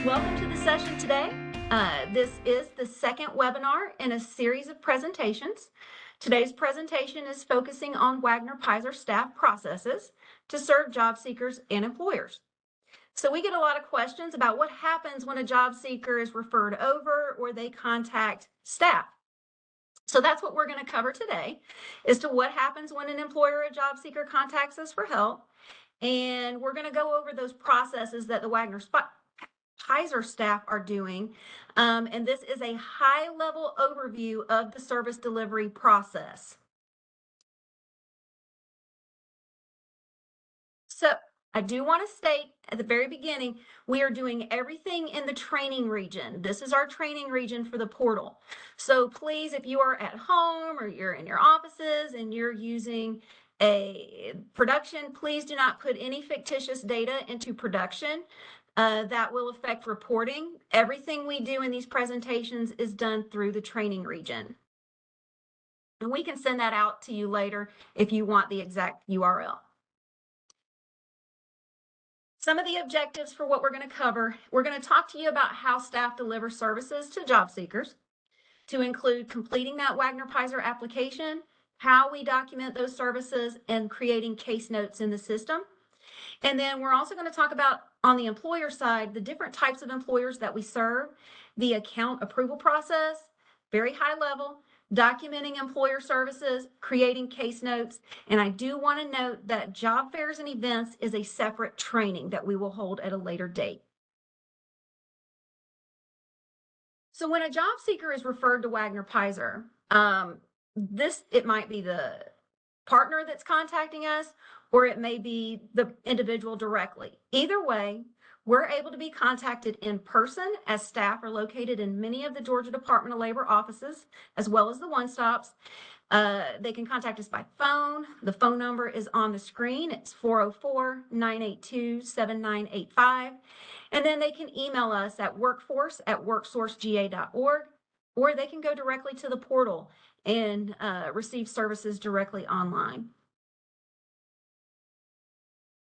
Welcome to the session today. This is the second webinar in a series of presentations. Today's presentation is focusing on Wagner-Peyser staff processes to serve job seekers and employers. So we get a lot of questions about what happens when a job seeker is referred over or they contact staff. So that's what we're going to cover today, as to what happens when an employer or a job seeker contacts us for help. And we're going to go over those processes that the Wagner-Peyser staff are doing. And this is a high-level overview of the service delivery process. So I do want to state at the very beginning, we are doing everything in the training region. This is our training region for the portal. So please, if you are at home or you're in your offices and you're using a production, please do not put any fictitious data into production. That will affect reporting. Everything we do in these presentations is done through the training region. And we can send that out to you later if you want the exact URL. Some of the objectives for what we're going to cover, we're going to talk to you about how staff deliver services to job seekers, to include completing that Wagner-Peyser application, how we document those services, and creating case notes in the system. And then we're also going to talk about, on the employer side, the different types of employers that we serve, the account approval process, very high level, documenting employer services, creating case notes. And I do want to note that job fairs and events is a separate training that we will hold at a later date. So when a job seeker is referred to Wagner-Peyser, it might be the partner that's contacting us, or it may be the individual directly. Either way, we're able to be contacted in person, as staff are located in many of the Georgia Department of Labor offices, as well as the one-stops. They can contact us by phone. The phone number is on the screen. It's 404-982-7985. And then they can email us at workforce@worksourcega.org, or they can go directly to the portal and receive services directly online.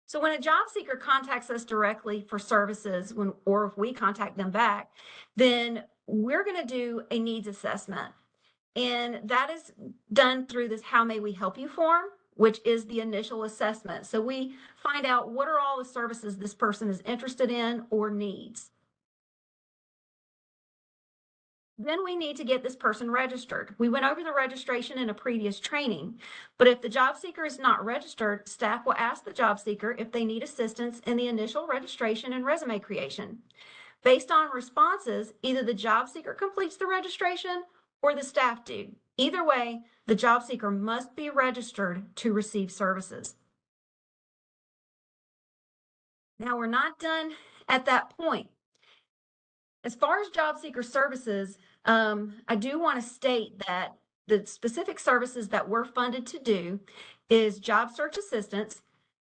So when a job seeker contacts us directly for services, or if we contact them back, then we're going to do a needs assessment. And that is done through this How May We Help You form, which is the initial assessment. So we find out what are all the services this person is interested in or needs. Then we need to get this person registered. We went over the registration in a previous training, but if the job seeker is not registered, staff will ask the job seeker if they need assistance in the initial registration and resume creation. Based on responses, either the job seeker completes the registration or the staff do. Either way, the job seeker must be registered to receive services. Now, we're not done at that point. As far as job seeker services, I do want to state that the specific services that we're funded to do is job search assistance,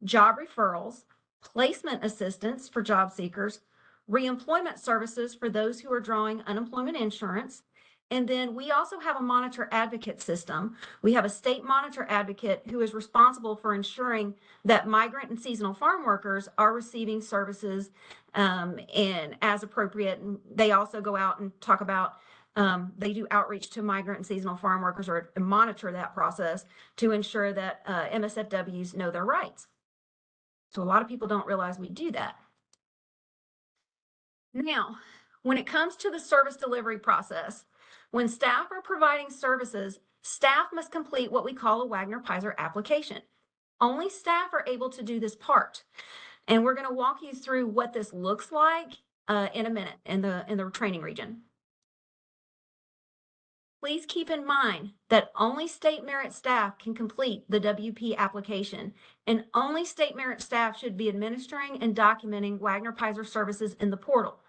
job referrals, placement assistance for job seekers, reemployment services for those who are drawing unemployment insurance. And then we also have a monitor advocate system. We have a state monitor advocate who is responsible for ensuring that migrant and seasonal farm workers are receiving services and as appropriate. And they also go out and talk about, they do outreach to migrant and seasonal farm workers, or monitor that process to ensure that MSFWs know their rights. So a lot of people don't realize we do that. Now, when it comes to the service delivery process, when staff are providing services, staff must complete what we call a Wagner-Peyser application. Only staff are able to do this part. And we're going to walk you through what this looks like in a minute in the training region. Please keep in mind that only state merit staff can complete the WP application, and only state merit staff should be administering and documenting Wagner-Peyser services in the portal.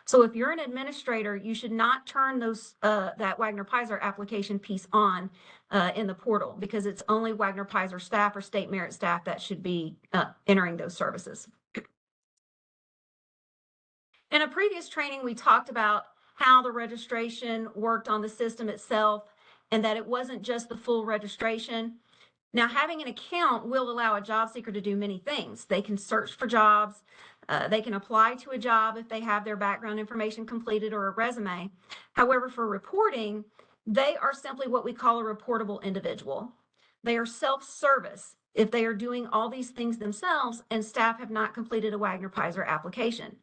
So if you're an administrator, you should not turn that Wagner-Peyser application piece on in the portal, because it's only Wagner-Peyser staff or state merit staff that should be entering those services. In a previous training, we talked about how the registration worked on the system itself, and that it wasn't just the full registration. Now, having an account will allow a job seeker to do many things. They can search for jobs, They can apply to a job if they have their background information completed or a resume. However, for reporting, they are simply what we call a reportable individual. They are self-service if they are doing all these things themselves and staff have not completed a Wagner-Peyser application.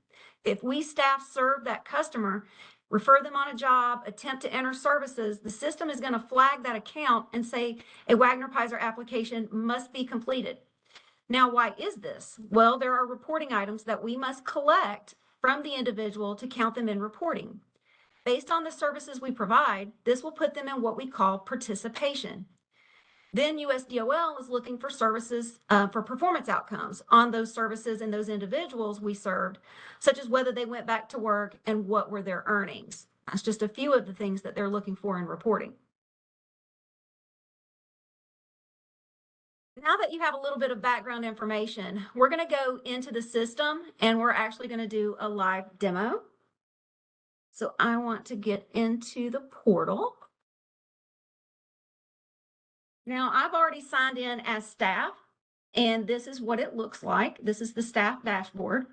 If we staff serve that customer, refer them on a job, attempt to enter services, the system is going to flag that account and say a Wagner-Peyser application must be completed. Now, why is this? Well, there are reporting items that we must collect from the individual to count them in reporting. Based on the services we provide, this will put them in what we call participation. Then USDOL is looking for services for performance outcomes on those services and those individuals we served, such as whether they went back to work and what were their earnings. That's just a few of the things that they're looking for in reporting. Now that you have a little bit of background information, we're going to go into the system and we're actually going to do a live demo. So I want to get into the portal. Now I've already signed in as staff, and this is what it looks like. This is the staff dashboard.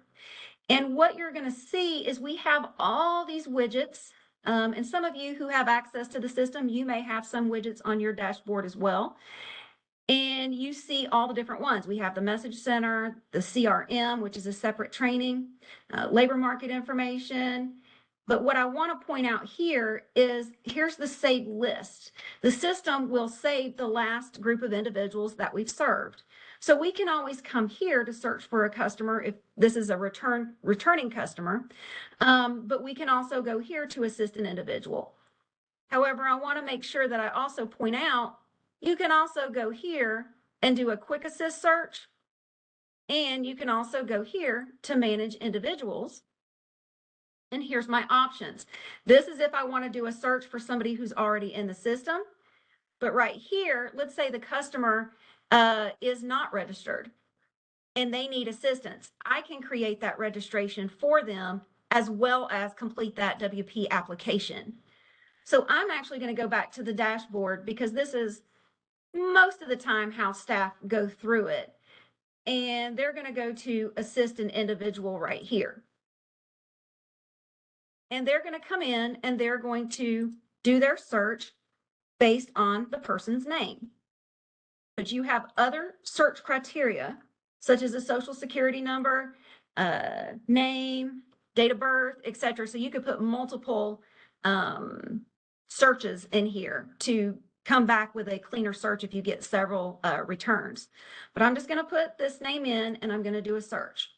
And what you're going to see is we have all these widgets. And some of you who have access to the system, you may have some widgets on your dashboard as well. And you see all the different ones. We have the message center, the CRM, which is a separate training, labor market information. But what I want to point out here is here's the saved list. The system will save the last group of individuals that we've served. So we can always come here to search for a customer if this is a returning customer, but we can also go here to assist an individual. However, I want to make sure that I also point out you can also go here and do a quick assist search, and you can also go here to manage individuals. And here's my options. This is if I want to do a search for somebody who's already in the system. But right here, let's say the customer is not registered and they need assistance. I can create that registration for them as well as complete that WP application. So I'm actually going to go back to the dashboard because this is most of the time how staff go through it. And they're going to go to assist an individual right here. And they're going to come in and they're going to do their search based on the person's name. But you have other search criteria, such as a social security number, name, date of birth, etc. So you could put multiple searches in here to come back with a cleaner search if you get several returns. But I'm just going to put this name in and I'm going to do a search.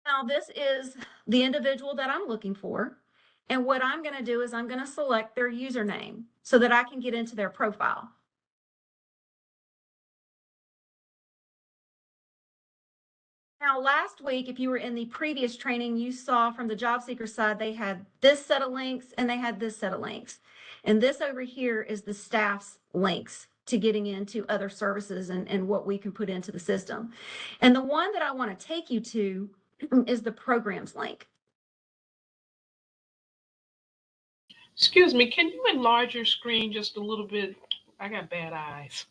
Now this is the individual that I'm looking for. And what I'm going to do is I'm going to select their username so that I can get into their profile. Now, last week, if you were in the previous training, you saw from the job seeker side, they had this set of links and they had this set of links. And this over here is the staff's links to getting into other services and what we can put into the system. And the one that I want to take you to is the programs link. Excuse me, can you enlarge your screen just a little bit? I got bad eyes.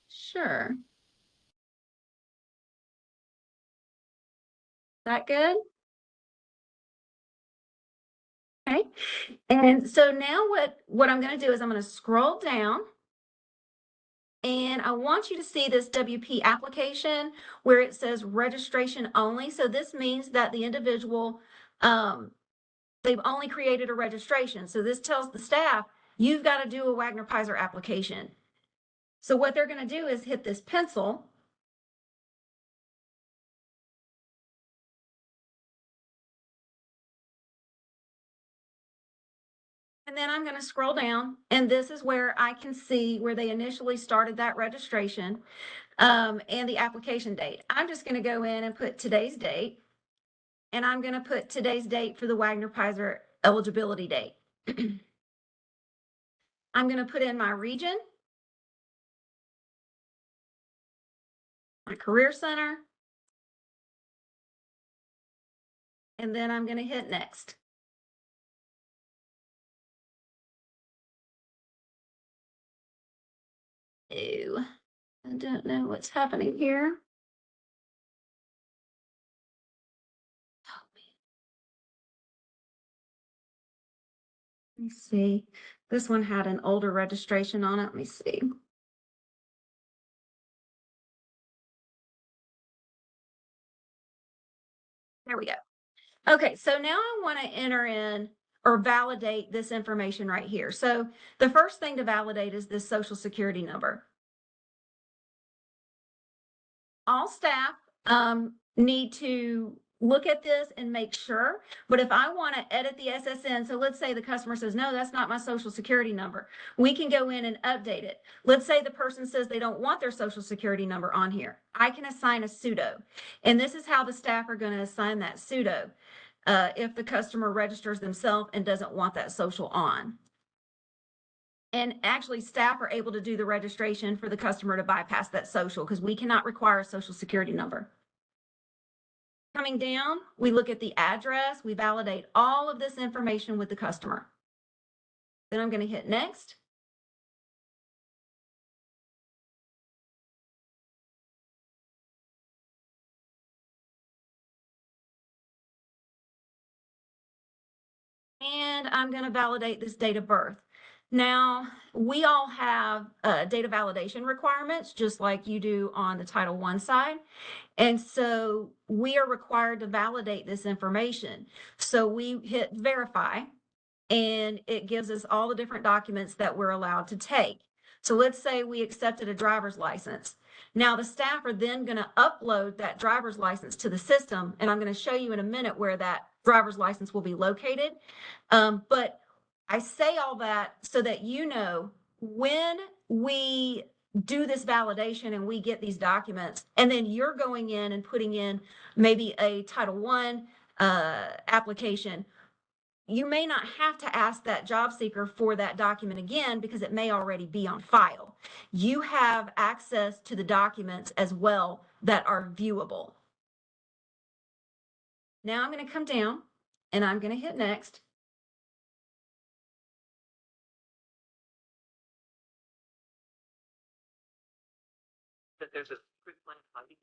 Sure. That good? Okay. And so now what I'm going to do is I'm going to scroll down. And I want you to see this WP application where it says registration only. So this means that the individual, they've only created a registration. So this tells the staff, you've got to do a Wagner-Peyser application. So what they're going to do is hit this pencil. And then I'm going to scroll down, and this is where I can see where they initially started that registration and the application date. I'm just going to go in and put today's date, and I'm going to put today's date for the Wagner-Peyser eligibility date. I'm going to put in my region, my career center, and then I'm going to hit next. Ew. I don't know what's happening here. Oh, man. Let me see. This one had an older registration on it. Let me see. There we go. Okay, so now I want to enter in or validate this information right here. So the first thing to validate is this social security number. All staff need to look at this and make sure. But if I want to edit the SSN, so let's say the customer says, no, that's not my social security number. We can go in and update it. Let's say the person says they don't want their social security number on here. I can assign a pseudo. And this is how the staff are going to assign that pseudo if the customer registers themselves and doesn't want that social on. And actually, staff are able to do the registration for the customer to bypass that social because we cannot require a social security number. Coming down, we look at the address. We validate all of this information with the customer. Then I'm going to hit next. And I'm going to validate this date of birth. Now, we all have data validation requirements, just like you do on the Title I side. And so we are required to validate this information. So we hit verify, and it gives us all the different documents that we're allowed to take. So let's say we accepted a driver's license. Now the staff are then going to upload that driver's license to the system, and I'm going to show you in a minute where that driver's license will be located. But I say all that so that you know when we do this validation and we get these documents, and then you're going in and putting in maybe a Title I application, you may not have to ask that job seeker for that document again because it may already be on file. You have access to the documents as well that are viewable. Now I'm going to come down and I'm going to hit next. That there's a quick plan hiding.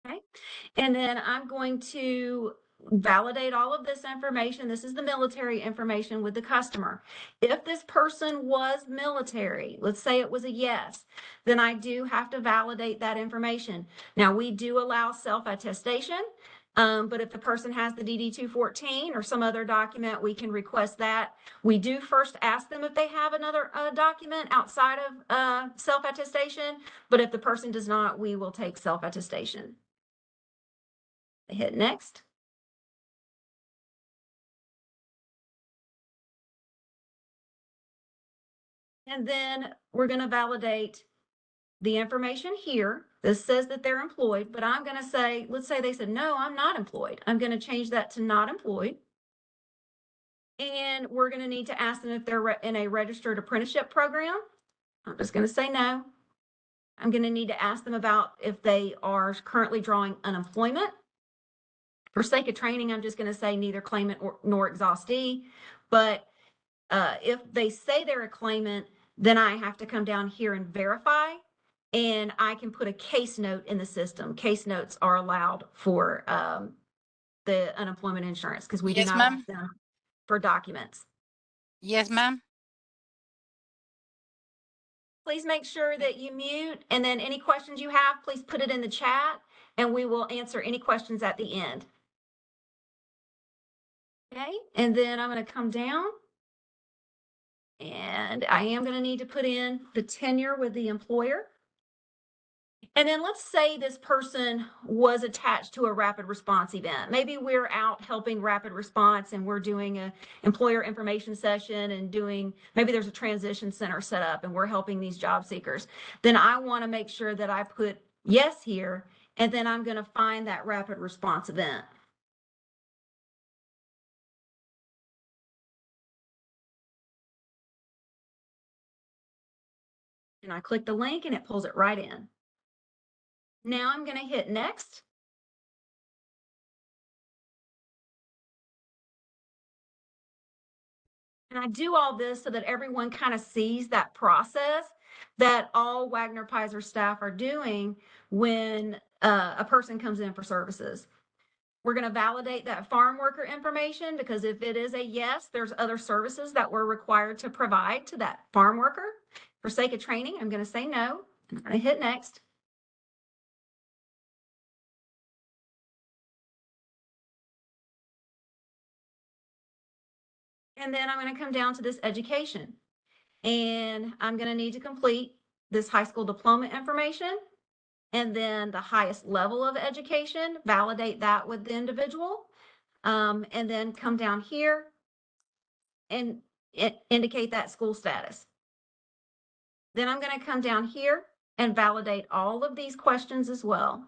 Okay. And then I'm going to validate all of this information. This is the military information with the customer. If this person was military, let's say it was a yes, then I do have to validate that information. Now, we do allow self-attestation, but if the person has the DD-214 or some other document, we can request that. We do first ask them if they have another document outside of self-attestation, but if the person does not, we will take self-attestation. Hit next. And then we're going to validate the information here. This says that they're employed, but I'm going to say, let's say they said, no, I'm not employed. I'm going to change that to not employed. And we're going to need to ask them if they're in a registered apprenticeship program. I'm just going to say no. I'm going to need to ask them about if they are currently drawing unemployment. For sake of training, I'm just going to say neither claimant nor exhaustee. But if they say they're a claimant, then I have to come down here and verify, and I can put a case note in the system. Case notes are allowed for the unemployment insurance because we do Yes, not ma'am. ask them for documents. Yes, ma'am. Please make sure that you mute, and then any questions you have, please put it in the chat, and we will answer any questions at the end. Okay, and then I'm going to come down. And I am going to need to put in the tenure with the employer. And then let's say this person was attached to a rapid response event. Maybe we're out helping rapid response and we're doing a employer information session and maybe there's a transition center set up and we're helping these job seekers. Then I want to make sure that I put yes here, and then I'm going to find that rapid response event. And I click the link and it pulls it right in. Now I'm going to hit next. And I do all this so that everyone kind of sees that process that all Wagner-Peyser staff are doing when a person comes in for services. We're going to validate that farm worker information because if it is a yes, there's other services that we're required to provide to that farm worker. For sake of training, I'm going to say no. I'm going to hit next. And then I'm going to come down to this education. And I'm going to need to complete this high school diploma information. And then the highest level of education, validate that with the individual. And then come down here and indicate that school status. Then I'm going to come down here and validate all of these questions as well.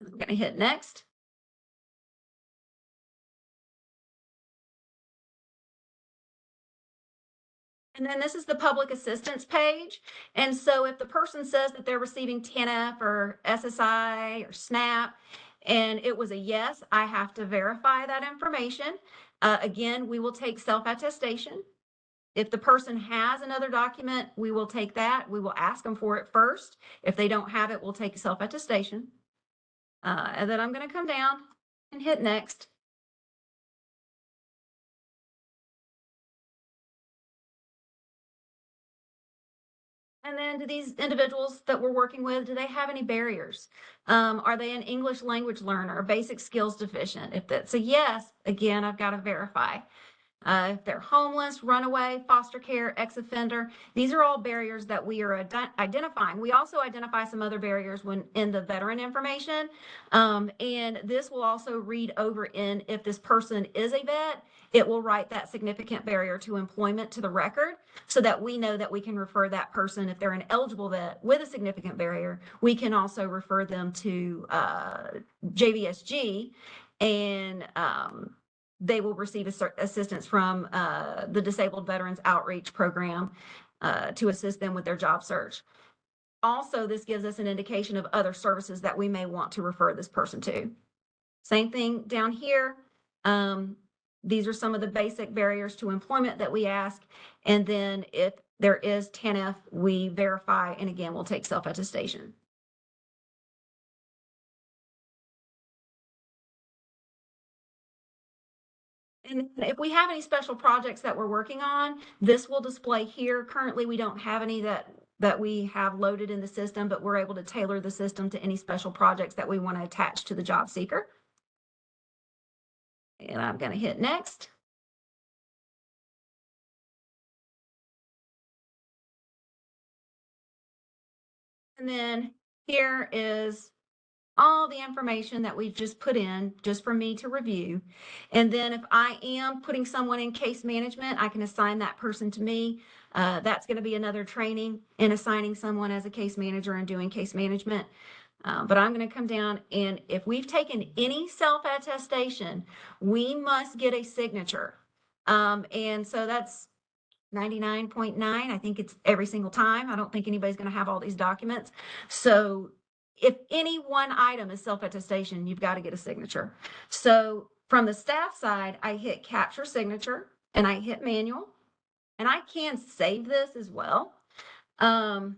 I'm going to hit next. And then this is the public assistance page. And so if the person says that they're receiving TANF or SSI or SNAP, and it was a yes, I have to verify that information. Again, we will take self-attestation. If the person has another document, we will take that. We will ask them for it first. If they don't have it, we'll take self-attestation. And then I'm going to come down and hit next. And then do these individuals that we're working with, do they have any barriers? Are they an English language learner, basic skills deficient? If that's a yes, again, I've got to verify. If they're homeless, runaway, foster care, ex-offender, these are all barriers that we are identifying. We also identify some other barriers when in the veteran information. And this will also read over in if this person is a vet, it will write that significant barrier to employment to the record so that we know that we can refer that person. If they're an eligible vet with a significant barrier, we can also refer them to JVSG and they will receive assistance from the Disabled Veterans Outreach Program to assist them with their job search. Also, this gives us an indication of other services that we may want to refer this person to. Same thing down here. These are some of the basic barriers to employment that we ask. And then if there is TANF, we verify, and again, we'll take self-attestation. And if we have any special projects that we're working on, this will display here. Currently, we don't have any that we have loaded in the system, but we're able to tailor the system to any special projects that we want to attach to the job seeker. And I'm going to hit next. And then here is all the information that we've just put in just for me to review. And then if I am putting someone in case management, I can assign that person to me. That's going to be another training in assigning someone as a case manager and doing case management. But I'm going to come down, and if we've taken any self-attestation, we must get a signature. And so that's 99.9. I think it's every single time. I don't think anybody's going to have all these documents. So if any one item is self-attestation, you've got to get a signature. So from the staff side, I hit capture signature and I hit manual, and I can save this as well. And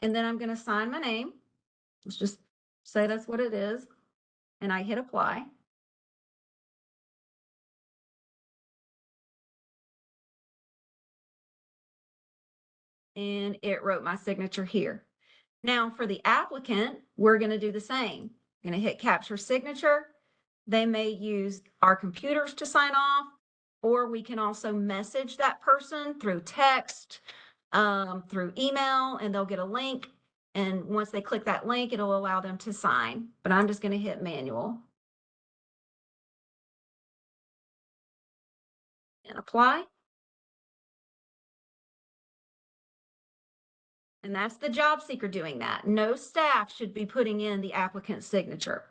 then I'm going to sign my name. Let's just say that's what it is. And I hit apply. And it wrote my signature here. Now for the applicant, we're going to do the same. I'm going to hit capture signature. They may use our computers to sign off, or we can also message that person through text, through email, and they'll get a link. And once they click that link, it'll allow them to sign. But I'm just going to hit manual and apply. And that's the job seeker doing that. No staff should be putting in the applicant's signature.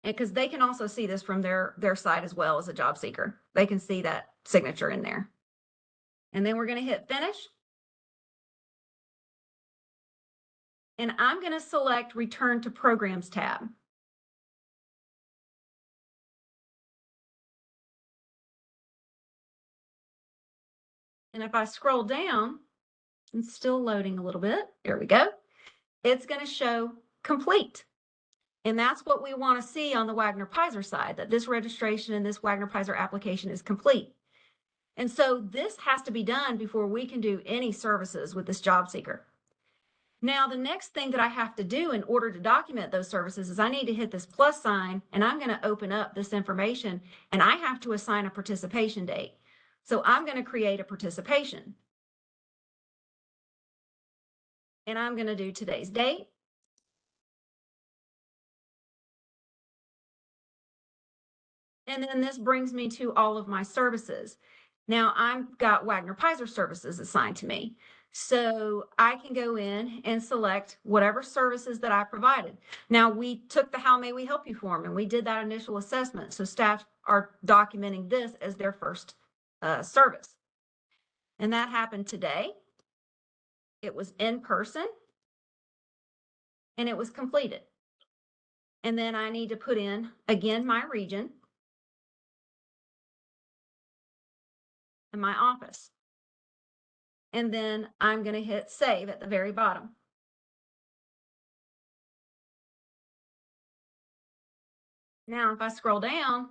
And because they can also see this from their side as well as a job seeker. They can see that signature in there. And then we're going to hit finish. And I'm going to select return to programs tab. And if I scroll down, it's still loading a little bit. There we go. It's going to show complete. And that's what we want to see on the Wagner-Peyser side, that this registration and this Wagner-Peyser application is complete. And so this has to be done before we can do any services with this job seeker. Now, the next thing that I have to do in order to document those services is I need to hit this plus sign, and I'm going to open up this information, and I have to assign a participation date. So I'm going to create a participation. And I'm going to do today's date. And then this brings me to all of my services. Now I've got Wagner-Peyser services assigned to me. So I can go in and select whatever services that I provided. Now we took the How May We Help You form and we did that initial assessment. So staff are documenting this as their first service. And that happened today. It was in person and it was completed. And then I need to put in, again, my region and my office. And then I'm going to hit save at the very bottom. Now, if I scroll down,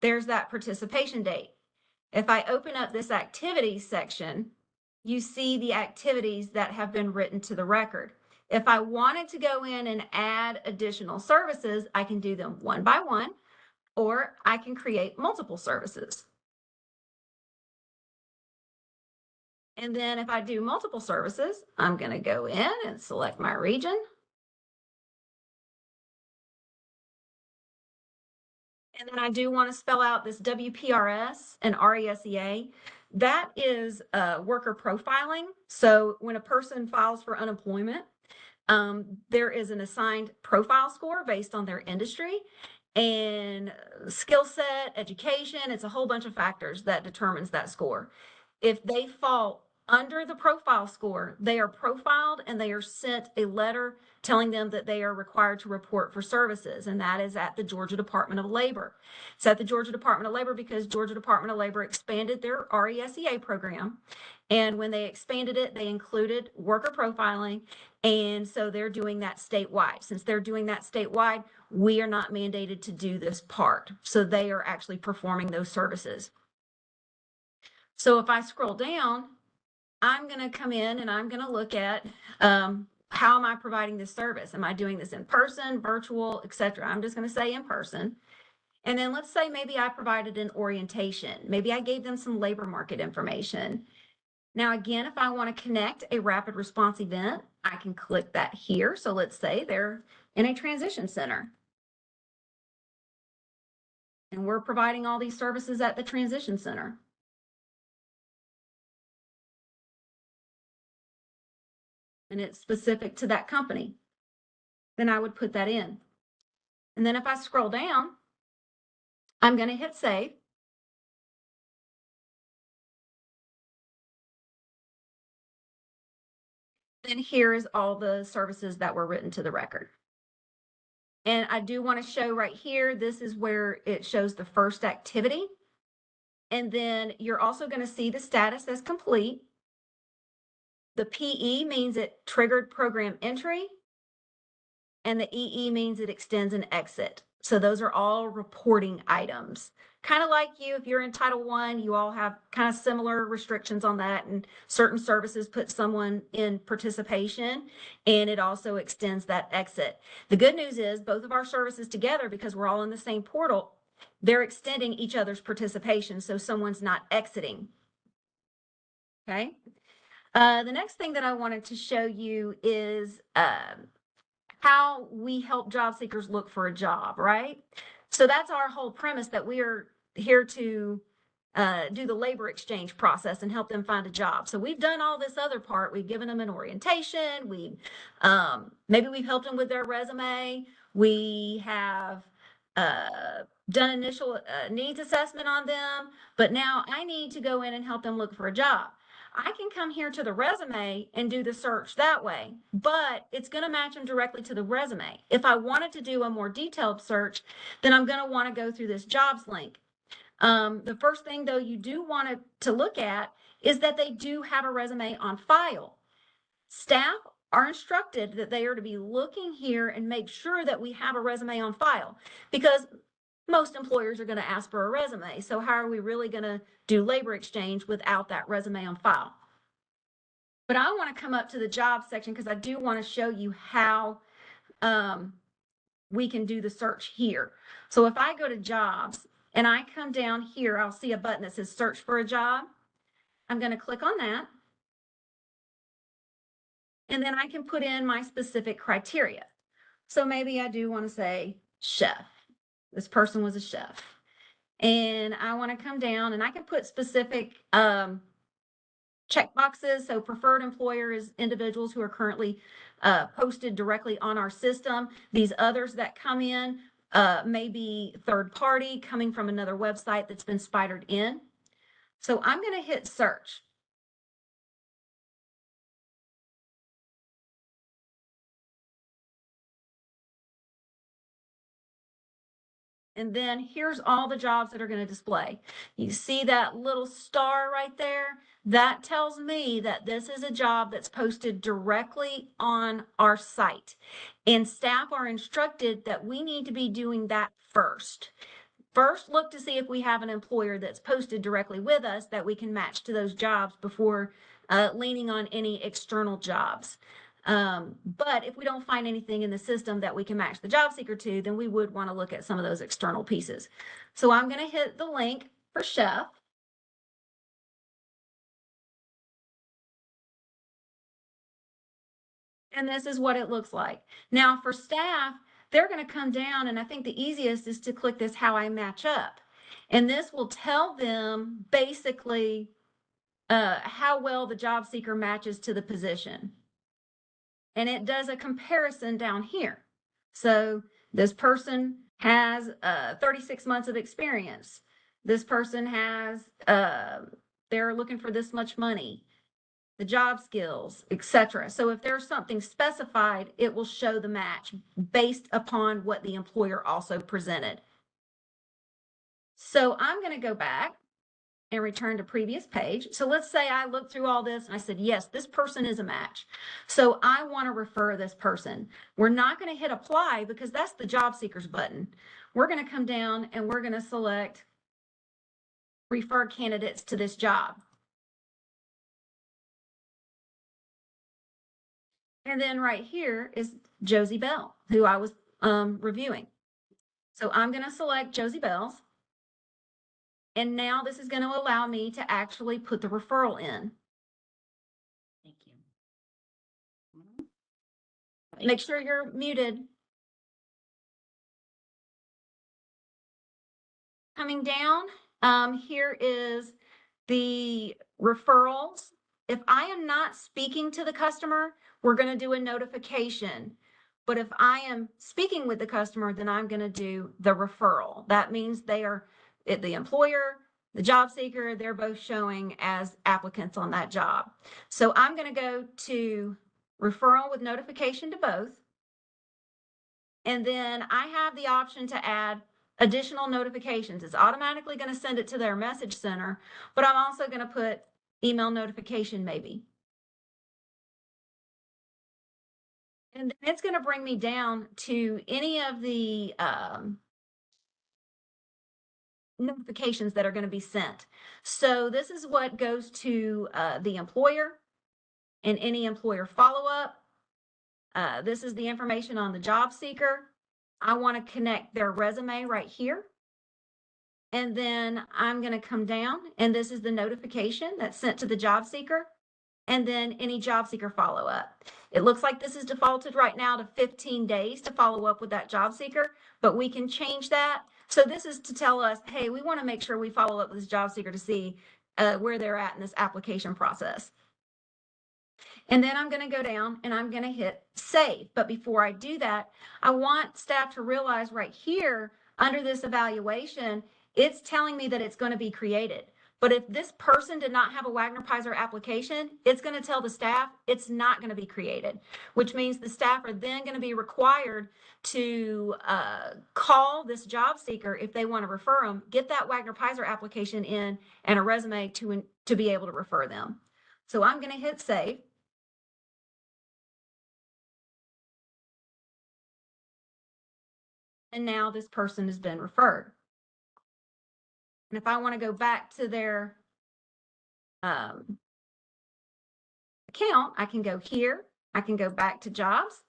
there's that participation date. If I open up this activities section, you see the activities that have been written to the record. If I wanted to go in and add additional services, I can do them one by one, or I can create multiple services. And then if I do multiple services, I'm going to go in and select my region. And then I do want to spell out this WPRS and RESEA. That is worker profiling. So when a person files for unemployment, there is an assigned profile score based on their industry and skill set, education. It's a whole bunch of factors that determines that score. If they fall under the profile score, they are profiled and they are sent a letter telling them that they are required to report for services, and that is at the Georgia Department of Labor. It's at the Georgia Department of Labor because Georgia Department of Labor expanded their RESEA program, and when they expanded it, they included worker profiling, and so they're doing that statewide. Since they're doing that statewide, we are not mandated to do this part, so they are actually performing those services. So if I scroll down, I'm going to come in and I'm going to look at how am I providing this service? Am I doing this in person, virtual, etc.? I'm just going to say in person. And then let's say maybe I provided an orientation. Maybe I gave them some labor market information. Now, again, if I want to connect a rapid response event, I can click that here. So let's say they're in a transition center. And we're providing all these services at the transition center. And it's specific to that company, then I would put that in. And then if I scroll down, I'm going to hit save. Then here is all the services that were written to the record. And I do want to show right here, this is where it shows the first activity. And then you're also going to see the status as complete. The PE means it triggered program entry, and the EE means it extends an exit. So those are all reporting items. Kind of like you, if you're in Title I, you all have kind of similar restrictions on that, and certain services put someone in participation, and it also extends that exit. The good news is both of our services together, because we're all in the same portal, they're extending each other's participation, so someone's not exiting. Okay. The next thing that I wanted to show you is how we help job seekers look for a job, right? So that's our whole premise, that we are here to do the labor exchange process and help them find a job. So we've done all this other part. We've given them an orientation. Maybe we've helped them with their resume. We have done initial needs assessment on them, but now I need to go in and help them look for a job. I can come here to the resume and do the search that way, but it's going to match them directly to the resume. If I wanted to do a more detailed search, then I'm going to want to go through this jobs link. The first thing, though, you do want to look at is that they do have a resume on file. Staff are instructed that they are to be looking here and make sure that we have a resume on file, because most employers are going to ask for a resume. So how are we really going to do labor exchange without that resume on file? But I want to come up to the job section because I do want to show you how we can do the search here. So if I go to jobs and I come down here, I'll see a button that says search for a job. I'm going to click on that. And then I can put in my specific criteria. So maybe I do want to say chef. This person was a chef. And I want to come down and I can put specific check boxes. So preferred employer is individuals who are currently posted directly on our system. These others that come in may be third party coming from another website that's been spidered in. So I'm going to hit search. And then here's all the jobs that are going to display. You see that little star right there? That tells me that this is a job that's posted directly on our site. And staff are instructed that we need to be doing that first. First, look to see if we have an employer that's posted directly with us that we can match to those jobs before leaning on any external jobs. But if we don't find anything in the system that we can match the job seeker to, then we would want to look at some of those external pieces. So I'm going to hit the link for chef. And this is what it looks like. Now for staff, they're going to come down, and I think the easiest is to click this how I match up. And this will tell them basically how well the job seeker matches to the position. And it does a comparison down here. So this person has 36 months of experience. This person has, they're looking for this much money, the job skills, etc. So if there's something specified, it will show the match based upon what the employer also presented. So I'm going to go back and return to previous page. So let's say I looked through all this and I said, yes, this person is a match. So I want to refer this person. We're not going to hit apply because that's the job seekers button. We're going to come down and we're going to select refer candidates to this job. And then right here is Josie Bell, who I was reviewing. So I'm going to select Josie Bell's. And now this is going to allow me to actually put the referral in. Thank you. Make sure you're muted. Coming down, here is the referrals. If I am not speaking to the customer, we're going to do a notification. But if I am speaking with the customer, then I'm going to do the referral. That means they are the employer, the job seeker, they're both showing as applicants on that job. So I'm going to go to referral with notification to both. And then I have the option to add additional notifications. It's automatically going to send it to their message center, but I'm also going to put email notification maybe. And then it's going to bring me down to any of the notifications that are going to be sent. So this is what goes to the employer and any employer follow-up. This is the information on the job seeker. I want to connect their resume right here. And then I'm going to come down and this is the notification that's sent to the job seeker and then any job seeker follow-up. It looks like this is defaulted right now to 15 days to follow up with that job seeker, but we can change that. So this is to tell us, hey, we want to make sure we follow up with this job seeker to see where they're at in this application process. And then I'm going to go down and I'm going to hit save. But before I do that, I want staff to realize right here under this evaluation, it's telling me that it's going to be created. But if this person did not have a Wagner-Peyser application, it's going to tell the staff it's not going to be created, which means the staff are then going to be required to call this job seeker if they want to refer them, get that Wagner-Peyser application in and a resume to to be able to refer them. So I'm going to hit save. And now this person has been referred. And if I want to go back to their account, I can go here. I can go back to jobs.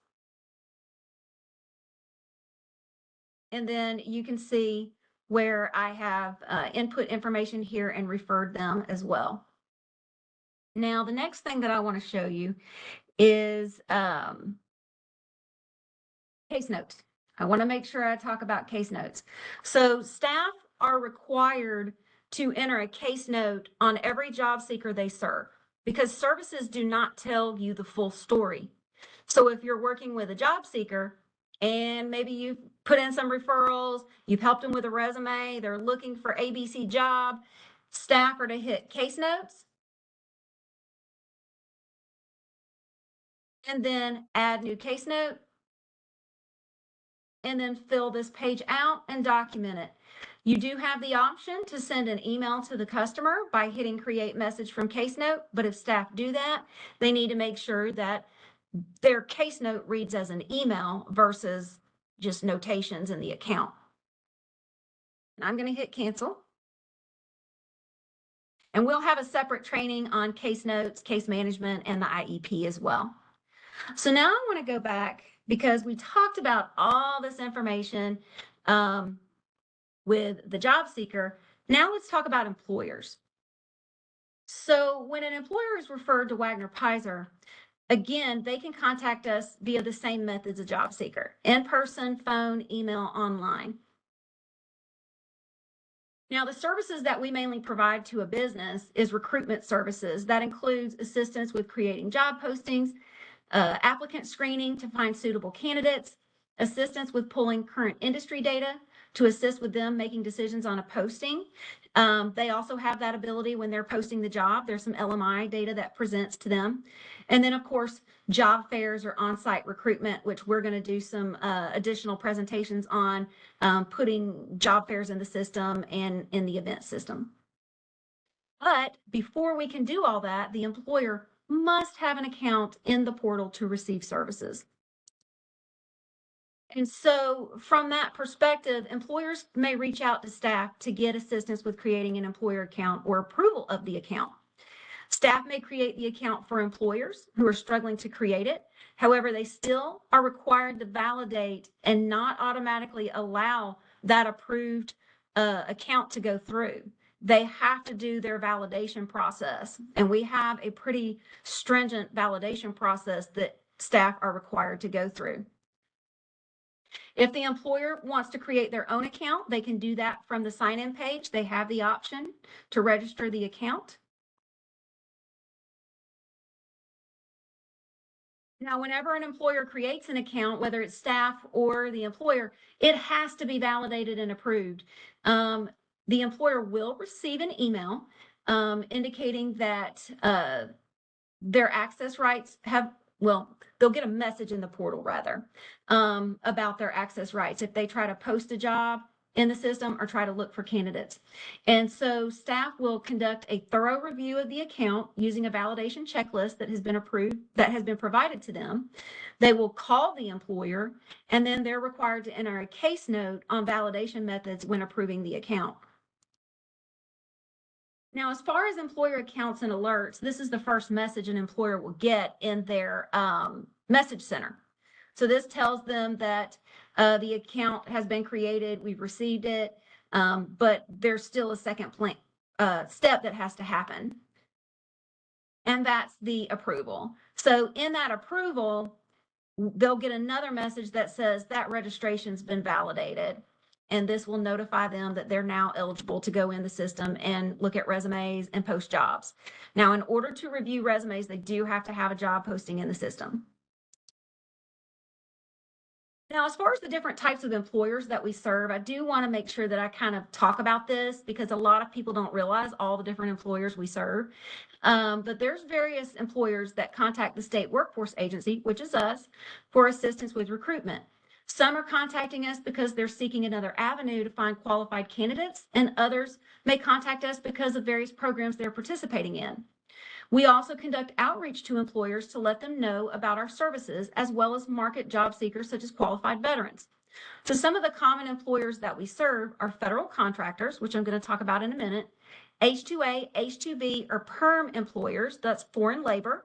And then you can see where I have input information here and referred them as well. Now, the next thing that I want to show you is case notes. I want to make sure I talk about case notes. So staff are required to enter a case note on every job seeker they serve because services do not tell you the full story. So if you're working with a job seeker and maybe you've put in some referrals, you've helped them with a resume, they're looking for ABC job, staff are to hit case notes and then add new case note, and then fill this page out and document it. You do have the option to send an email to the customer by hitting create message from case note, but if staff do that, they need to make sure that their case note reads as an email versus just notations in the account. And I'm going to hit cancel. And we'll have a separate training on case notes, case management, and the IEP as well. So now I want to go back because we talked about all this information with the job seeker. Now let's talk about employers. So when an employer is referred to Wagner-Peyser, again, they can contact us via the same methods a job seeker: in person, phone, email, online. Now, the services that we mainly provide to a business is recruitment services. That includes assistance with creating job postings, applicant screening to find suitable candidates, assistance with pulling current industry data to assist with them making decisions on a posting. They also have that ability when they're posting the job. There's some LMI data that presents to them. And then, of course, job fairs or on-site recruitment, which we're going to do some additional presentations on, putting job fairs in the system and in the event system. But before we can do all that, the employer must have an account in the portal to receive services. And so from that perspective, employers may reach out to staff to get assistance with creating an employer account or approval of the account. Staff may create the account for employers who are struggling to create it. However, they still are required to validate and not automatically allow that approved account to go through. They have to do their validation process. And we have a pretty stringent validation process that staff are required to go through. If the employer wants to create their own account, they can do that from the sign-in page. They have the option to register the account. Now, whenever an employer creates an account, whether it's staff or the employer, it has to be validated and approved. The employer will receive an email indicating that their access rights have, well, they'll get a message in the portal rather about their access rights if they try to post a job in the system or try to look for candidates. And so staff will conduct a thorough review of the account using a validation checklist that has been approved, that has been provided to them. They will call the employer, and then they're required to enter a case note on validation methods when approving the account. Now, as far as employer accounts and alerts, this is the first message an employer will get in their message center. So this tells them that the account has been created, we've received it, but there's still a second step that has to happen. And that's the approval. So in that approval, they'll get another message that says that registration's been validated. And this will notify them that they're now eligible to go in the system and look at resumes and post jobs. Now, in order to review resumes, they do have to have a job posting in the system. Now, as far as the different types of employers that we serve, I do want to make sure that I kind of talk about this because a lot of people don't realize all the different employers we serve. But there's various employers that contact the state workforce agency, which is us, for assistance with recruitment. Some are contacting us because they're seeking another avenue to find qualified candidates, and others may contact us because of various programs they're participating in. We also conduct outreach to employers to let them know about our services, as well as market job seekers such as qualified veterans. So some of the common employers that we serve are federal contractors, which I'm going to talk about in a minute, H-2A, H-2B, or PERM employers, that's foreign labor,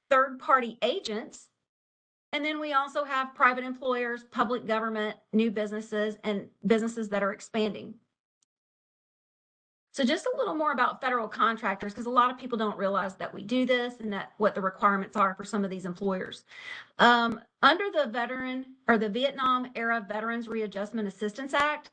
third-party agents, and then we also have private employers, public government, new businesses, and businesses that are expanding. So just a little more about federal contractors, because a lot of people don't realize that we do this and that what the requirements are for some of these employers. Under the Vietnam Era Veterans Readjustment Assistance Act,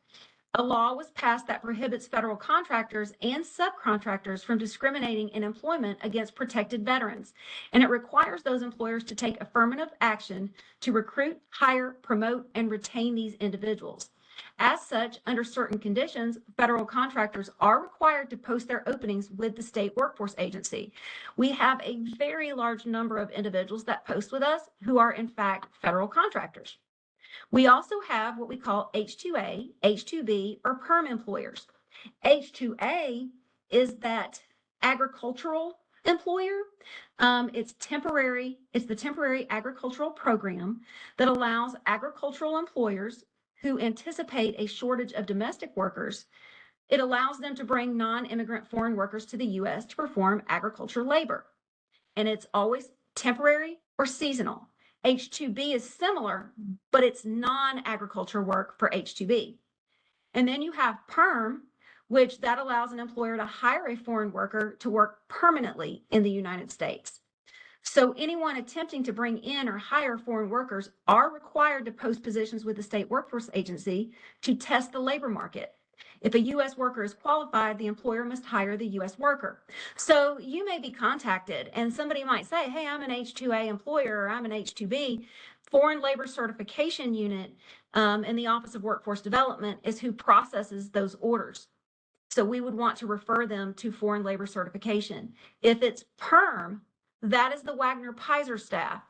a law was passed that prohibits federal contractors and subcontractors from discriminating in employment against protected veterans. And it requires those employers to take affirmative action to recruit, hire, promote, and retain these individuals. As such, under certain conditions, federal contractors are required to post their openings with the state workforce agency. We have a very large number of individuals that post with us who are in fact federal contractors. We also have what we call H-2A, H-2B, or PERM employers. H-2A is that agricultural employer. It's the temporary agricultural program that allows agricultural employers who anticipate a shortage of domestic workers. It allows them to bring non-immigrant foreign workers to the U.S. to perform agricultural labor. And it's always temporary or seasonal. H-2B is similar, but it's non-agriculture work for H-2B. And then you have PERM, which that allows an employer to hire a foreign worker to work permanently in the United States. So anyone attempting to bring in or hire foreign workers are required to post positions with the state workforce agency to test the labor market. If a U.S. worker is qualified, the employer must hire the U.S. worker. So you may be contacted and somebody might say, hey, I'm an H-2A employer, or I'm an H-2B. Foreign Labor Certification Unit in the Office of Workforce Development is who processes those orders. So we would want to refer them to Foreign Labor Certification. If it's PERM, that is the Wagner-Peyser staff.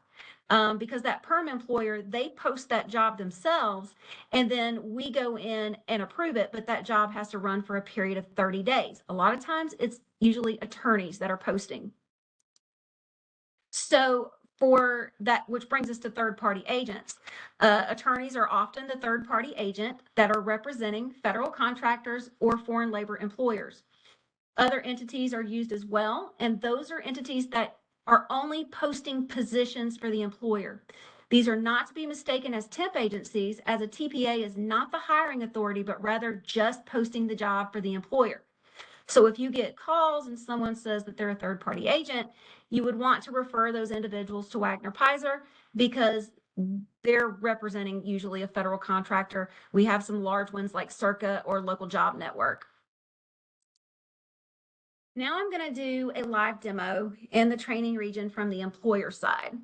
Because that PERM employer, they post that job themselves, and then we go in and approve it, but that job has to run for a period of 30 days. A lot of times it's usually attorneys that are posting. So for that, which brings us to third-party agents. Attorneys are often the third-party agent that are representing federal contractors or foreign labor employers. Other entities are used as well, and those are entities that are only posting positions for the employer. These are not to be mistaken as temp agencies, as a TPA is not the hiring authority, but rather just posting the job for the employer. So if you get calls and someone says that they're a third-party agent, you would want to refer those individuals to Wagner-Peyser because they're representing usually a federal contractor. We have some large ones like Circa or Local Job Network. Now I'm going to do a live demo in the training region from the employer side.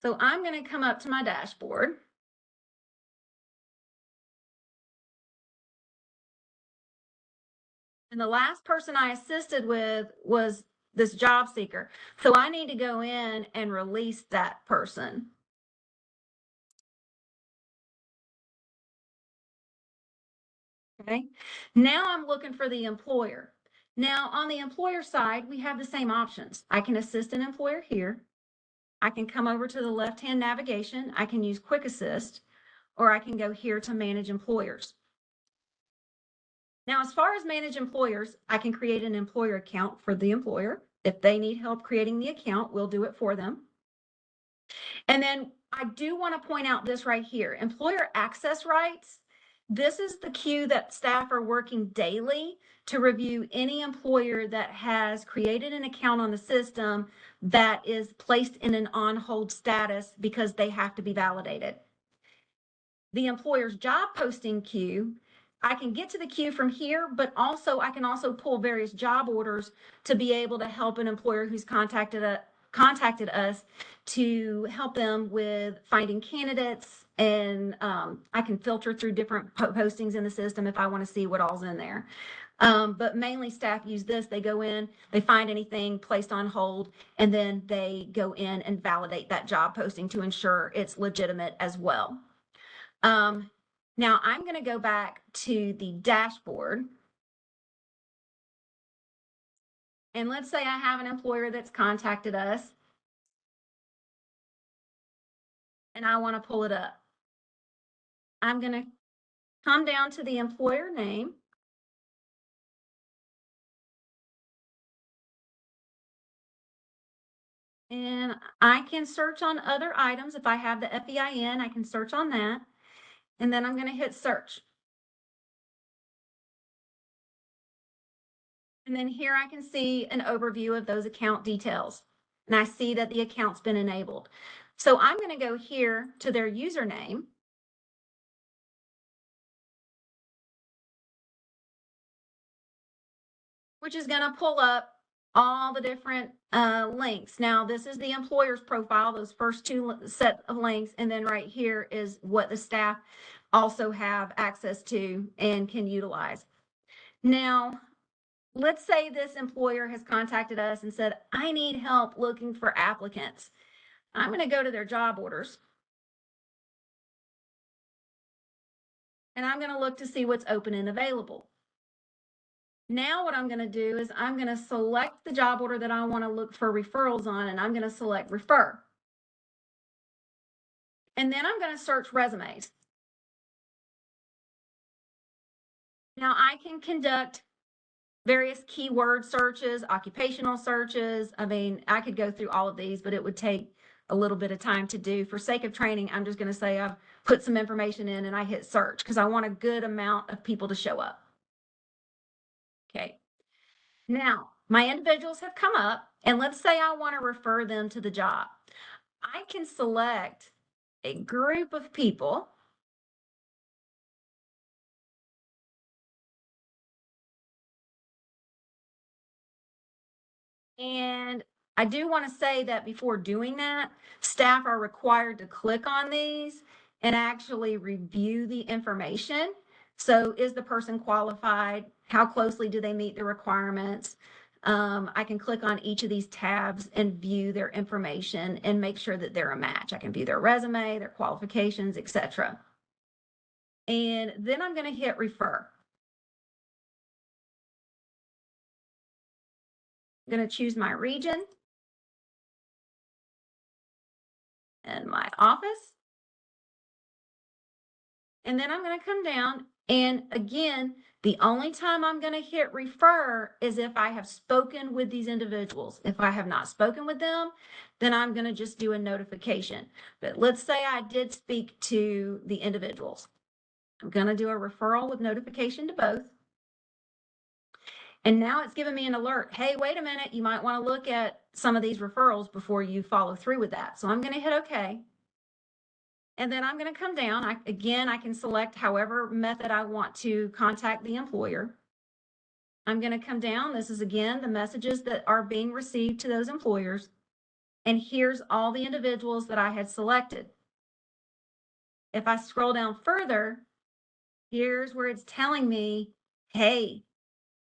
So I'm going to come up to my dashboard. And the last person I assisted with was this job seeker. So I need to go in and release that person. Okay, now I'm looking for the employer. Now on the employer side, we have the same options. I can assist an employer here. I can come over to the left-hand navigation. I can use Quick Assist, or I can go here to Manage Employers. Now, as far as Manage Employers, I can create an employer account for the employer. If they need help creating the account, we'll do it for them. And then I do want to point out this right here, employer access rights. This is the queue that staff are working daily to review any employer that has created an account on the system that is placed in an on-hold status because they have to be validated. The employer's job posting queue, I can get to the queue from here, but also I can also pull various job orders to be able to help an employer who's contacted us to help them with finding candidates, and I can filter through different postings in the system if I want to see what all's in there. But mainly staff use this. They go in, they find anything placed on hold, and then they go in and validate that job posting to ensure it's legitimate as well. Now I'm going to go back to the dashboard. And let's say I have an employer that's contacted us and I want to pull it up. I'm going to come down to the employer name. And I can search on other items. If I have the FEIN, I can search on that. And then I'm going to hit search. And then here I can see an overview of those account details. And I see that the account's been enabled. So I'm going to go here to their username. Which is going to pull up all the different links. Now, this is the employer's profile, those first two set of links. And then right here is what the staff also have access to and can utilize. Now, let's say this employer has contacted us and said, I need help looking for applicants. I'm going to go to their job orders. And I'm going to look to see what's open and available. Now what I'm going to do is I'm going to select the job order that I want to look for referrals on, and I'm going to select refer. And then I'm going to search resumes. Now I can conduct various keyword searches, occupational searches. I mean, I could go through all of these, but it would take a little bit of time to do. For sake of training, I'm just going to say I've put some information in and I hit search because I want a good amount of people to show up. Okay. Now, my individuals have come up, and let's say I want to refer them to the job. I can select a group of people. And I do want to say that before doing that, staff are required to click on these and actually review the information. So is the person qualified? How closely do they meet the requirements? I can click on each of these tabs and view their information and make sure that they're a match. I can view their resume, their qualifications, etc. And then I'm going to hit refer. I'm going to choose my region and my office. And then I'm going to come down, and again, the only time I'm going to hit refer is if I have spoken with these individuals. If I have not spoken with them, then I'm going to just do a notification. But let's say I did speak to the individuals. I'm going to do a referral with notification to both. And now it's giving me an alert. Hey, wait a minute, you might want to look at some of these referrals before you follow through with that. So I'm going to hit OK. And then I'm going to come down. I can select however method I want to contact the employer. I'm going to come down. This is again the messages that are being received to those employers. And here's all the individuals that I had selected. If I scroll down further, here's where it's telling me, hey,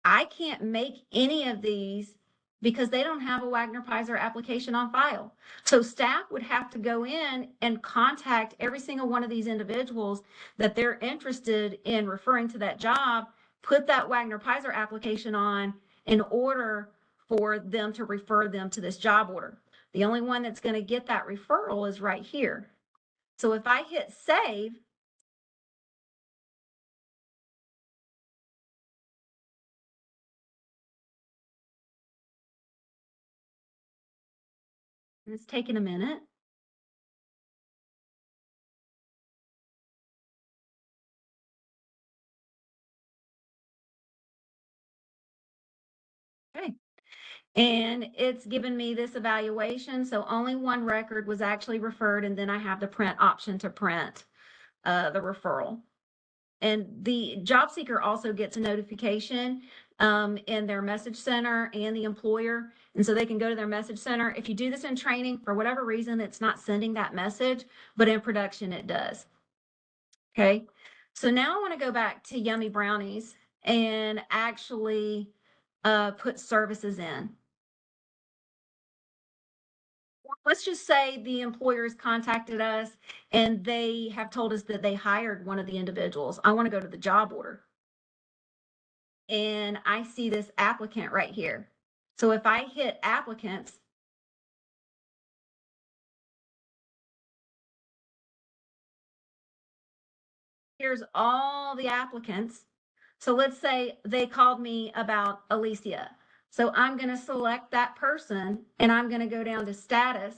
I can't make any of these because they don't have a Wagner-Peyser application on file. So staff would have to go in and contact every single one of these individuals that they're interested in referring to that job, put that Wagner-Peyser application on in order for them to refer them to this job order. The only one that's going to get that referral is right here. So if I hit save, and it's taking a minute. Okay. And it's given me this evaluation. So only one record was actually referred, and then I have the print option to print the referral. And the job seeker also gets a notification in their message center and the employer. And so they can go to their message center. If you do this in training, for whatever reason, it's not sending that message, but in production, it does. Okay. So now I want to go back to Yummy Brownies and actually put services in. Let's just say the employers contacted us and they have told us that they hired one of the individuals. I want to go to the job order. And I see this applicant right here. So if I hit applicants, here's all the applicants. So let's say they called me about Alicia. So I'm going to select that person and I'm going to go down to status.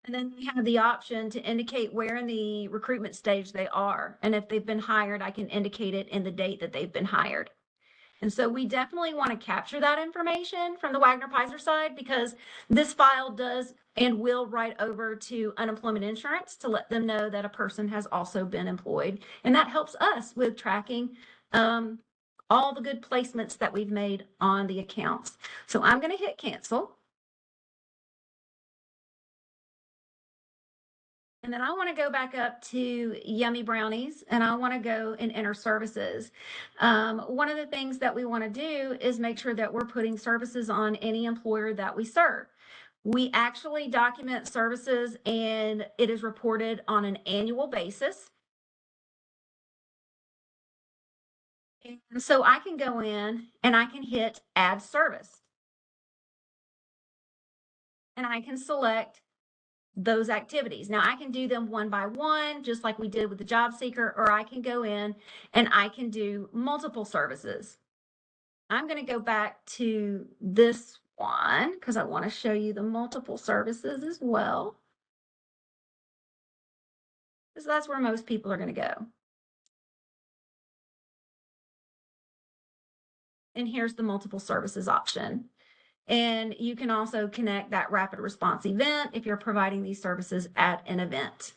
And then we have the option to indicate where in the recruitment stage they are. And if they've been hired, I can indicate it in the date that they've been hired. And so we definitely want to capture that information from the Wagner-Peyser side, because this file does and will write over to unemployment insurance to let them know that a person has also been employed. And that helps us with tracking all the good placements that we've made on the accounts. So I'm going to hit cancel. And then I want to go back up to Yummy Brownies and I want to go and enter services. One of the things that we want to do is make sure that we're putting services on any employer that we serve. We actually document services and it is reported on an annual basis. And so I can go in and I can hit add service. And I can select those activities. Now I can do them one by one, just like we did with the job seeker, or I can go in and I can do multiple services. I'm going to go back to this one because I want to show you the multiple services as well. Because that's where most people are going to go. And here's the multiple services option. And you can also connect that rapid response event if you're providing these services at an event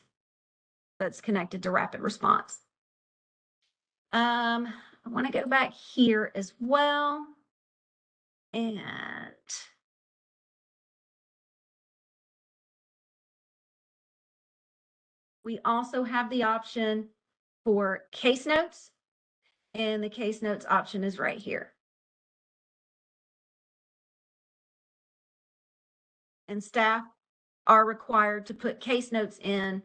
that's connected to rapid response. I want to go back here as well. And we also have the option for case notes. And the case notes option is right here. And staff are required to put case notes in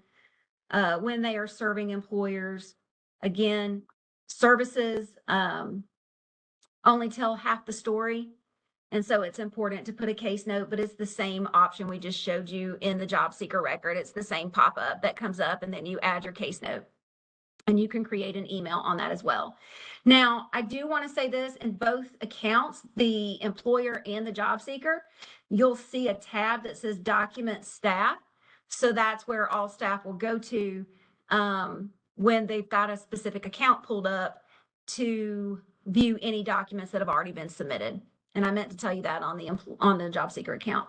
when they are serving employers. Again, services only tell half the story. And so it's important to put a case note, but it's the same option we just showed you in the job seeker record. It's the same pop-up that comes up and then you add your case note. And you can create an email on that as well. Now, I do want to say this, in both accounts, the employer and the job seeker, you'll see a tab that says document staff. So that's where all staff will go to when they've got a specific account pulled up to view any documents that have already been submitted. And I meant to tell you that on the job seeker account.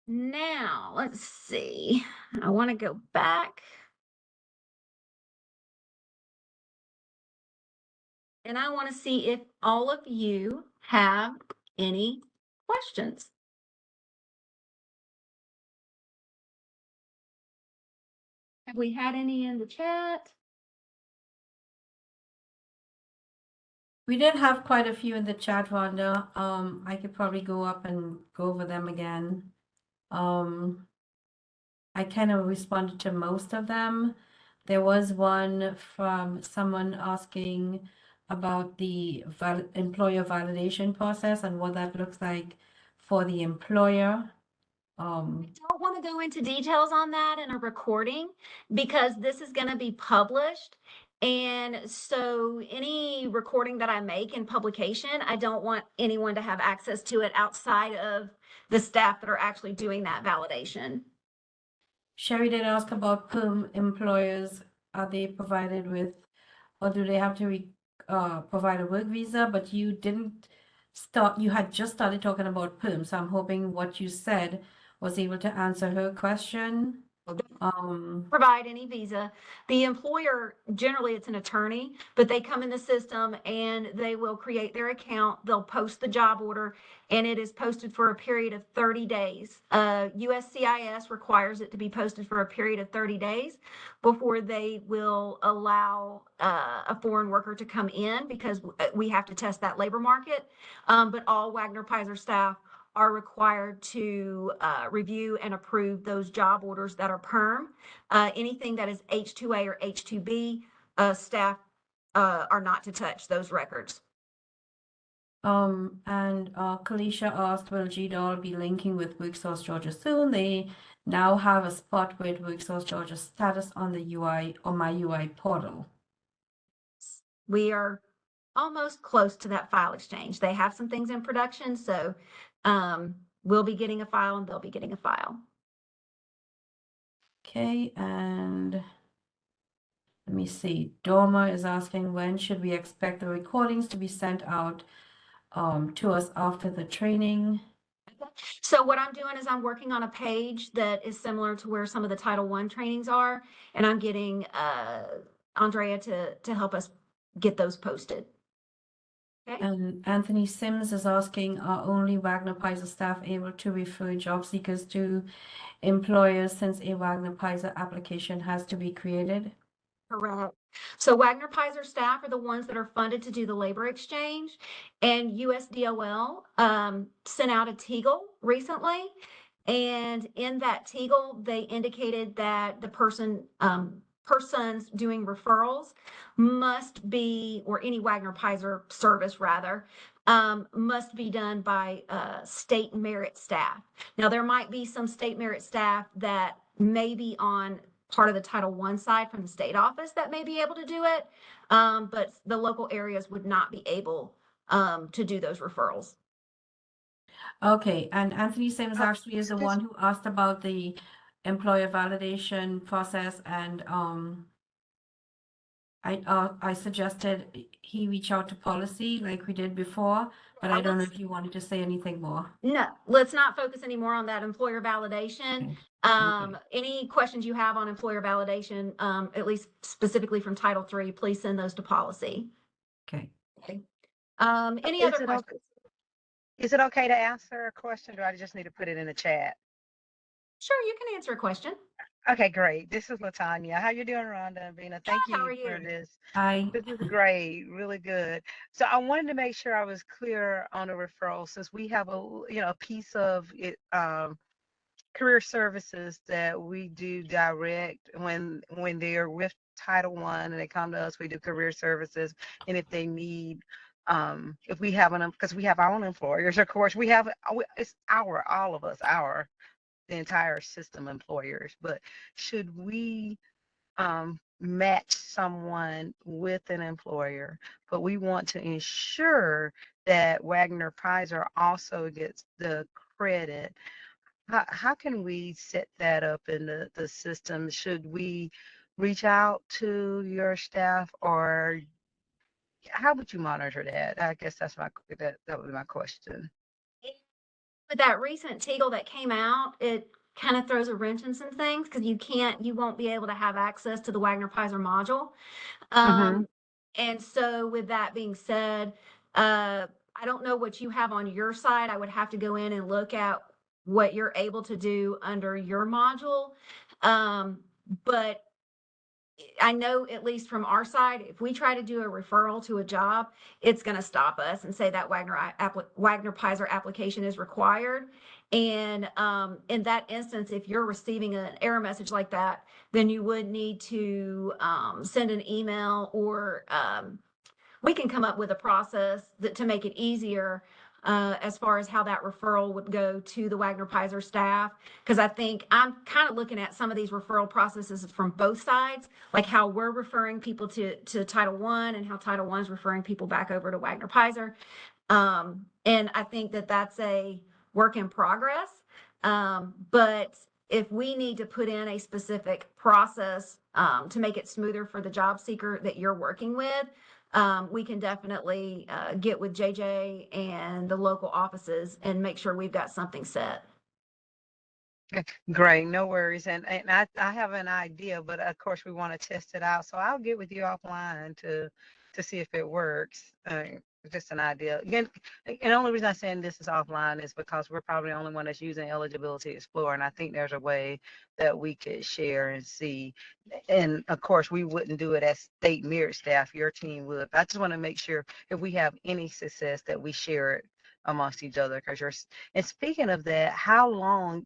Now, let's see. I want to go back. And I want to see if all of you have any questions. Have we had any in the chat? We did have quite a few in the chat, Wanda. I could probably go up and go over them again. I kind of responded to most of them. There was one from someone asking about the employer validation process and what that looks like for the employer. I don't want to go into details on that in a recording because this is going to be published. And so any recording that I make in publication, I don't want anyone to have access to it outside of the staff that are actually doing that validation. Sherry did ask about perm employers. Are they provided with, or do they have to provide a work visa? But you didn't start, you had just started talking about perm. So I'm hoping what you said was able to answer her question. Well, provide any visa. The employer, generally it's an attorney, but they come in the system and they will create their account. They'll post the job order and it is posted for a period of 30 days. USCIS requires it to be posted for a period of 30 days before they will allow a foreign worker to come in, because we have to test that labor market. But all Wagner-Peyser staff are required to review and approve those job orders that are perm. Anything that is H-2A or H-2B, staff are not to touch those records. Kalisha asked, will GDOL be linking with WorkSource Georgia soon? They now have a spot with WorkSource Georgia status on the UI or my UI portal. We are almost close to that file exchange. They have some things in production, so we'll be getting a file and they'll be getting a file. Okay, and let me see. Dorma is asking, when should we expect the recordings to be sent out to us after the training? So what I'm doing is I'm working on a page that is similar to where some of the Title I trainings are, and I'm getting Andrea to help us get those posted. Okay. And Anthony Sims is asking, are only Wagner-Peyser staff able to refer job seekers to employers since a Wagner-Peyser application has to be created? Correct. So Wagner-Peyser staff are the ones that are funded to do the labor exchange, and USDOL sent out a Teagle recently, and in that Teagle they indicated that the persons doing referrals must be, or any Wagner-Peyser service rather, must be done by state merit staff. Now there might be some state merit staff that may be on part of the Title I side from the state office that may be able to do it, but the local areas would not be able to do those referrals. Okay, and Anthony Sims actually is the one who asked about the employer validation process, and I suggested he reach out to policy like we did before, but I don't know if you wanted to say anything more. No, let's not focus anymore on that employer validation. Okay. Any questions you have on employer validation, at least specifically from Title III, please send those to policy. Okay. Any other questions? Is it okay to answer a question, or do I just need to put it in the chat? Sure, you can answer a question. Okay, great. This is Latanya. How you doing, Rhonda and Vina? Thank How are you for you? this. Hi. This is great, really good. So I wanted to make sure I was clear on the referral, since we have a piece of it, career services that we do direct when they're with Title I and they come to us. We do career services, and if they need, if we have because we have our own employers, of course, it's all of us, the entire system employers. But should we match someone with an employer, but we want to ensure that Wagner-Peyser also gets the credit, how can we set that up in the system? Should we reach out to your staff, or how would you monitor that? I guess that would be my question. With that recent Teagle that came out, it kind of throws a wrench in some things, because you won't be able to have access to the Wagner-Peyser module. And so with that being said, I don't know what you have on your side. I would have to go in and look at what you're able to do under your module. But I know, at least from our side, if we try to do a referral to a job, it's going to stop us and say that Wagner-Peyser application is required. And in that instance, if you're receiving an error message like that, then you would need to send an email, or we can come up with a process to make it easier as far as how that referral would go to the Wagner-Peyser staff. Because I think I'm kind of looking at some of these referral processes from both sides, like how we're referring people to Title I and how Title I is referring people back over to Wagner-Peyser. And I think that that's a work in progress. But if we need to put in a specific process to make it smoother for the job seeker that you're working with, we can definitely get with JJ and the local offices and make sure we've got something set. Great, no worries. And I have an idea, but of course we want to test it out. So I'll get with you offline to see if it works. Just an idea. Again, and the only reason I'm saying this is offline is because we're probably the only one that's using Eligibility Explorer, and I think there's a way that we could share and see. And of course, we wouldn't do it as state merit staff. Your team would. I just want to make sure if we have any success that we share it amongst each other. Because and speaking of that, how long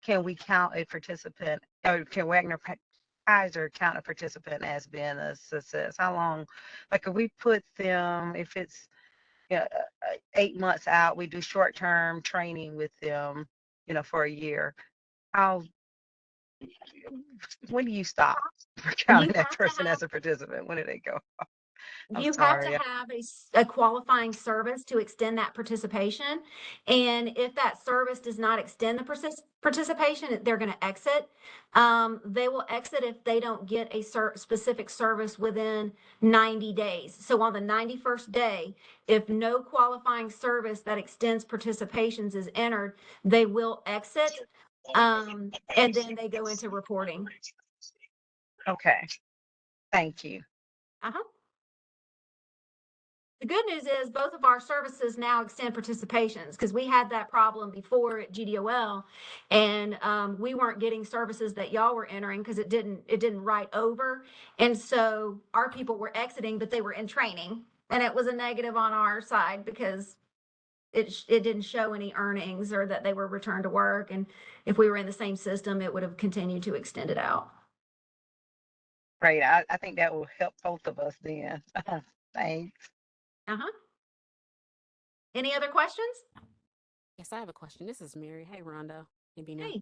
can we count a participant, or can Wagner-Peyser count a participant as being a success? How long, like if we put them, if it's 8 months out, we do short-term training with them, for a year. How, when do you stop for counting that have to person have as a participant? When do they go? I'm You have to sorry. have a qualifying service to extend that participation. And if that service does not extend the participation, they're going to exit. They will exit if they don't get a specific service within 90 days. So on the 91st day, if no qualifying service that extends participations is entered, they will exit. And then they go into reporting. Okay, thank you. Uh-huh. The good news is both of our services now extend participations because we had that problem before at GDOL, and we weren't getting services that y'all were entering because it didn't write over, and so our people were exiting, but they were in training, and it was a negative on our side because it didn't show any earnings or that they were returned to work, and if we were in the same system, it would have continued to extend it out. Great. I think that will help both of us then. Thanks. Uh-huh. Any other questions? Yes, I have a question. This is Mary. Hey, Rhonda. Hey, Bina. Hey.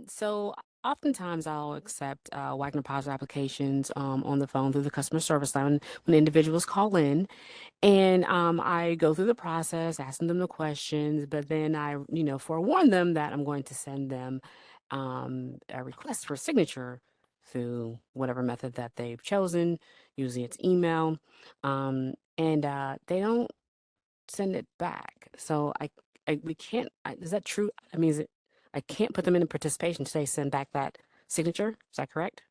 So oftentimes I'll accept Wagner-Peyser applications on the phone through the customer service line when individuals call in, and I go through the process, asking them the questions, but then I, forewarn them that I'm going to send them a request for signature through whatever method that they've chosen. Usually it's email, and they don't send it back. So we can't. Is that true? I mean, I can't put them in participation to say send back that signature. Is that correct?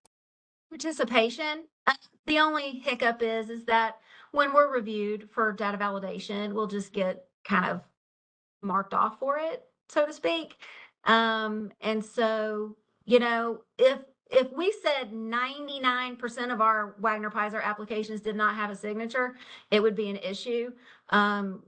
Participation. The only hiccup is that when we're reviewed for data validation, we'll just get kind of marked off for it, so to speak. And so, if we said 99% of our Wagner-Peyser applications did not have a signature, it would be an issue. Ones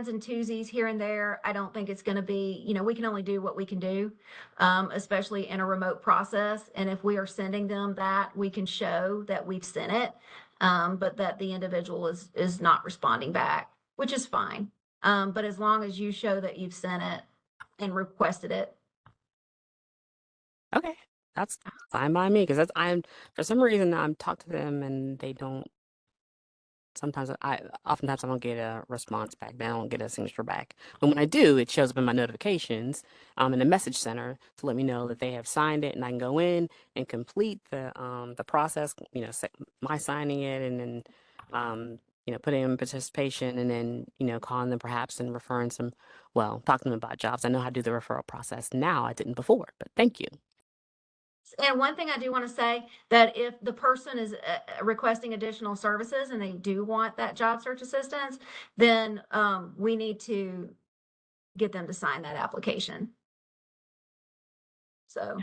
and twosies here and there, I don't think it's going to be, we can only do what we can do, especially in a remote process. And if we are sending them that, we can show that we've sent it, but that the individual is not responding back, which is fine. But as long as you show that you've sent it and requested it. Okay, that's fine by me because I'm for some reason I'm talk to them and they don't. Oftentimes I don't get a response back. I don't get a signature back. But when I do, it shows up in my notifications in the message center to let me know that they have signed it, and I can go in and complete the process. My signing it, and then putting in participation, and then calling them perhaps and referring some. Well, talking to them about jobs. I know how to do the referral process now. I didn't before, but thank you. And one thing I do want to say that if the person is requesting additional services and they do want that job search assistance, then we need to get them to sign that application. So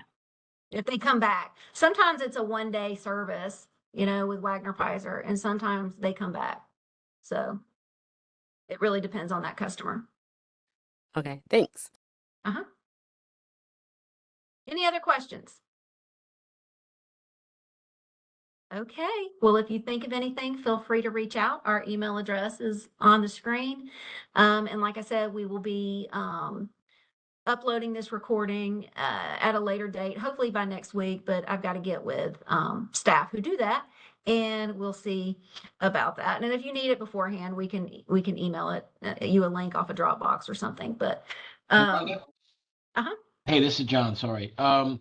if they come back, sometimes it's a 1-day service, with Wagner-Peyser, and sometimes they come back. So it really depends on that customer. Okay, thanks. Uh-huh. Any other questions? Okay, well, if you think of anything, feel free to reach out. Our email address is on the screen. And like I said, we will be uploading this recording at a later date, hopefully by next week, but I've got to get with staff who do that, and we'll see about that. And if you need it beforehand, we can email it you a link off a Dropbox or something. But uh-huh. Hey, this is John. Sorry. I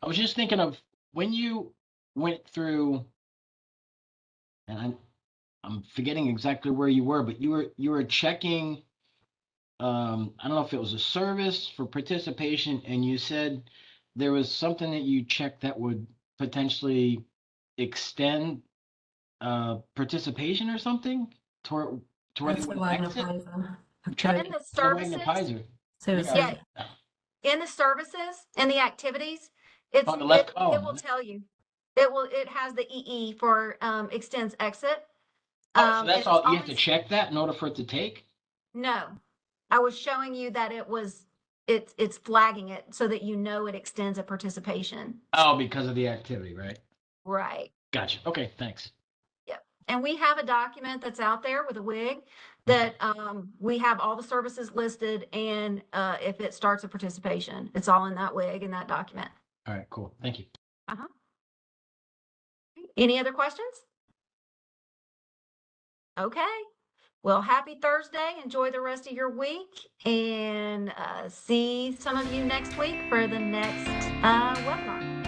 was just thinking of when you went through, and I'm forgetting exactly where you were, but you were checking I don't know if it was a service for participation, and you said there was something that you checked that would potentially extend participation or something toward where That's they the would exit. Wagner-Peyser. I'm trying In to the the services, Wagner-Peyser. Services. Yeah. in the services and the activities, it's, On the left it column, will right? tell you. It has the EE for, extends exit. Oh, so and that's it's all, you have to always- check that in order for it to take? No, I was showing you that it's flagging it so that you know it extends a participation. Oh, because of the activity, right? Right. Gotcha. Okay, thanks. Yep. And we have a document that's out there with a WIG that, we have all the services listed, and, if it starts a participation, it's all in that WIG in that document. All right, cool. Thank you. Uh-huh. Any other questions? Okay. Well, happy Thursday. Enjoy the rest of your week, and see some of you next week for the next webinar.